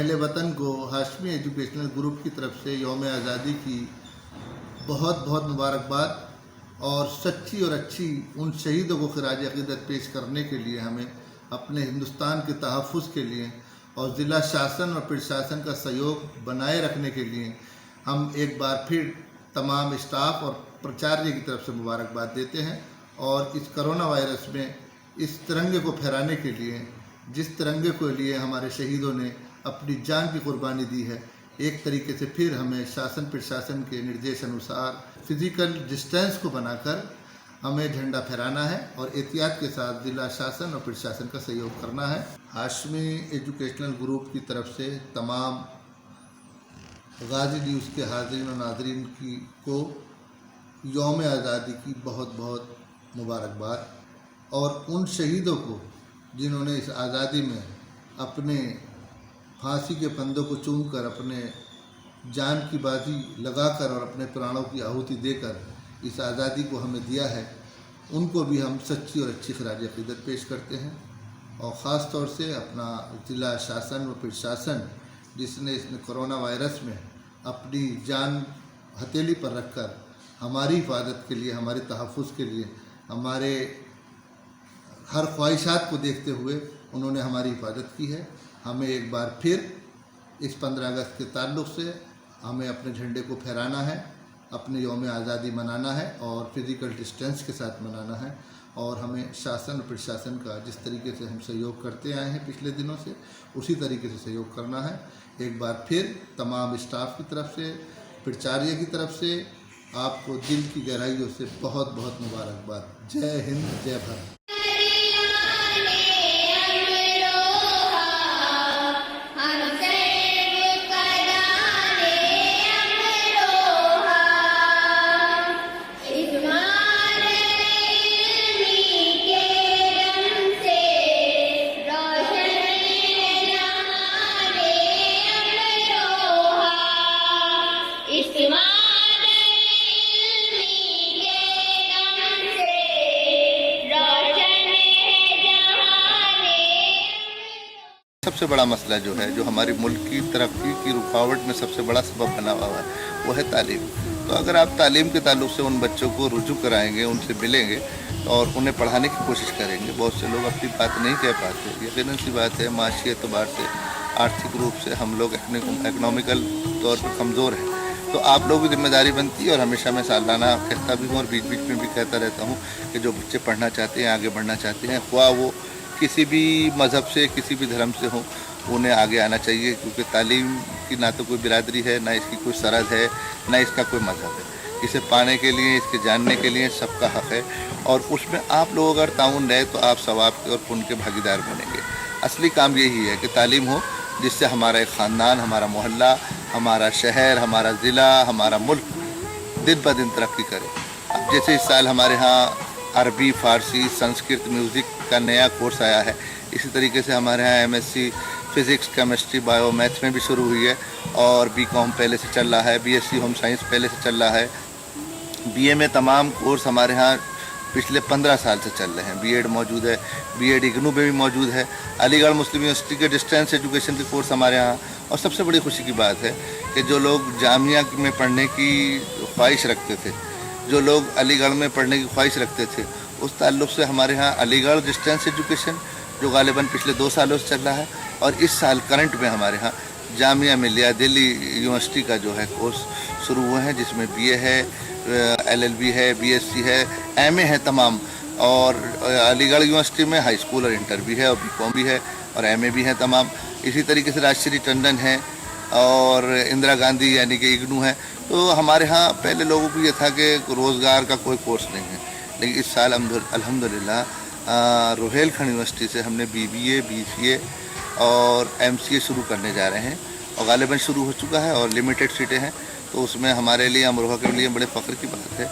अहले वतन को हाशमी एजुकेशनल ग्रुप की तरफ से यौम आज़ादी की बहुत बहुत मुबारकबाद और सच्ची और अच्छी उन शहीदों को खिराज अक़ीदत पेश करने के लिए हमें अपने हिंदुस्तान के तहफ़्फ़ुज़ के लिए और ज़िला शासन और प्रशासन का सहयोग बनाए रखने के लिए हम एक बार फिर तमाम स्टाफ और प्राचार्य की तरफ से मुबारकबाद देते हैं। और इस कोरोना वायरस में इस तिरंगे को फहराने के लिए, जिस तिरंगे के लिए हमारे शहीदों ने अपनी जान की कुर्बानी दी है, एक तरीके से फिर हमें शासन प्रशासन के निर्देश अनुसार फिज़िकल डिस्टेंस को बनाकर हमें झंडा फहराना है और एहतियात के साथ ज़िला शासन और प्रशासन का सहयोग करना है। हाशमी एजुकेशनल ग्रुप की तरफ से तमाम गाज़ी न्यूज़ के हाज़रीन और नाज़रीन को यौम आज़ादी की बहुत बहुत मुबारकबाद और उन शहीदों को जिन्होंने इस आज़ादी में अपने फांसी के फंदों को चूमकर अपने जान की बाजी लगाकर और अपने प्राणों की आहुति देकर इस आज़ादी को हमें दिया है, उनको भी हम सच्ची और अच्छी खिराज अक़ीदत पेश करते हैं। और ख़ास तौर से अपना ज़िला शासन व प्रशासन जिसने इस कोरोना वायरस में अपनी जान हथेली पर रखकर हमारी हिफाजत के लिए, हमारे तहफ़्फ़ुज़ के लिए, हमारे हर ख्वाहिशात को देखते हुए उन्होंने हमारी हिफाजत की है। हमें एक बार फिर इस 15 अगस्त के ताल्लुक़ से हमें अपने झंडे को फहराना है, अपने यौम आज़ादी मनाना है और फिज़िकल डिस्टेंस के साथ मनाना है। और हमें शासन और प्रशासन का जिस तरीके से हम सहयोग करते आए हैं पिछले दिनों से, उसी तरीके से सहयोग करना है। एक बार फिर तमाम स्टाफ की तरफ से, प्राचार्य की तरफ से आपको दिल की गहराइयों से बहुत बहुत मुबारकबाद। जय हिंद, जय भारत। सबसे बड़ा मसला जो है, जो हमारी मुल्क की तरक्की की रुकावट में सबसे बड़ा सबब बना हुआ है, वो है तालीम। तो अगर आप तालीम के ताल्लुक से उन बच्चों को रुजू कराएंगे, उनसे मिलेंगे और उन्हें पढ़ाने की कोशिश करेंगे, बहुत से लोग अपनी बात नहीं कह पाते। यकीनन सी बात है, माशी एतबार से, आर्थिक रूप से हम लोग इकनॉमिकल तौर पर कमज़ोर हैं। तो आप लोगों की जिम्मेदारी बनती है, और हमेशा मैं सालाना कहता भी हूँ और बीच बीच में भी कहता रहता हूँ कि जो बच्चे पढ़ना चाहते हैं, आगे बढ़ना चाहते हैं, ख्वाह वो किसी भी मज़हब से, किसी भी धर्म से हो, उन्हें आगे आना चाहिए। क्योंकि तालीम की ना तो कोई बिरादरी है, ना इसकी कोई सरहद है, ना इसका कोई मज़हब है। इसे पाने के लिए, इसके जानने के लिए सबका हक़ है। और उसमें आप लोग अगर ताउन रहे तो आप सवाब के और पुण्य के भागीदार बनेंगे। असली काम यही है कि तालीम हो, जिससे हमारा एक ख़ानदान, हमारा मोहल्ला, हमारा शहर, हमारा ज़िला, हमारा मुल्क दिन ब दिन तरक्की करे। अब जैसे इस साल हमारे यहाँ अरबी, फ़ारसी, संस्कृत, म्यूज़िक का नया कोर्स आया है, इसी तरीके से हमारे यहाँ MSc physics, chemistry, bio, maths में भी शुरू हुई है। और BCom पहले से चल रहा है, BSc होम साइंस पहले से चल रहा है। BA में तमाम कोर्स हमारे यहाँ पिछले 15 साल से चल रहे हैं। B.Ed मौजूद है, B.Ed इग्नू में भी मौजूद है। अलीगढ़ मुस्लिम यूनिवर्सिटी के डिस्टेंस एजुकेशन के कोर्स हमारे यहाँ। और सबसे बड़ी खुशी की बात है कि जो लोग जामिया में पढ़ने की ख्वाहिश रखते थे, जो लोग अलीगढ़ में पढ़ने की ख्वाहिश रखते थे, उस ताल्लुक़ से हमारे यहाँ अलीगढ़ डिस्टेंस एजुकेशन जो गालिबन पिछले 2 सालों से चल रहा है, और इस साल करंट में हमारे यहाँ जामिया मिलिया दिल्ली यूनिवर्सिटी का जो है कोर्स शुरू हुए हैं, जिसमें BA है, LLB है, BSc है, MA है तमाम। और अलीगढ़ यूनिवर्सिटी में हाई स्कूल और इंटर भी है, और BCom भी है, और MA भी हैं तमाम। इसी तरीके से राजश्री टंडन है और इंदिरा गांधी यानी कि इग्नू है। तो हमारे यहाँ पहले लोगों को ये था कि रोज़गार का कोई कोर्स नहीं है, लेकिन इस साल अल्हम्दुलिल्लाह रोहेलखंड यूनिवर्सिटी से हमने BBA, BCA और MCA शुरू करने जा रहे हैं, और गालिबन शुरू हो चुका है और लिमिटेड सीटें हैं। तो उसमें हमारे लिए, अमरोहा के लिए बड़े फ़ख्र की बात है।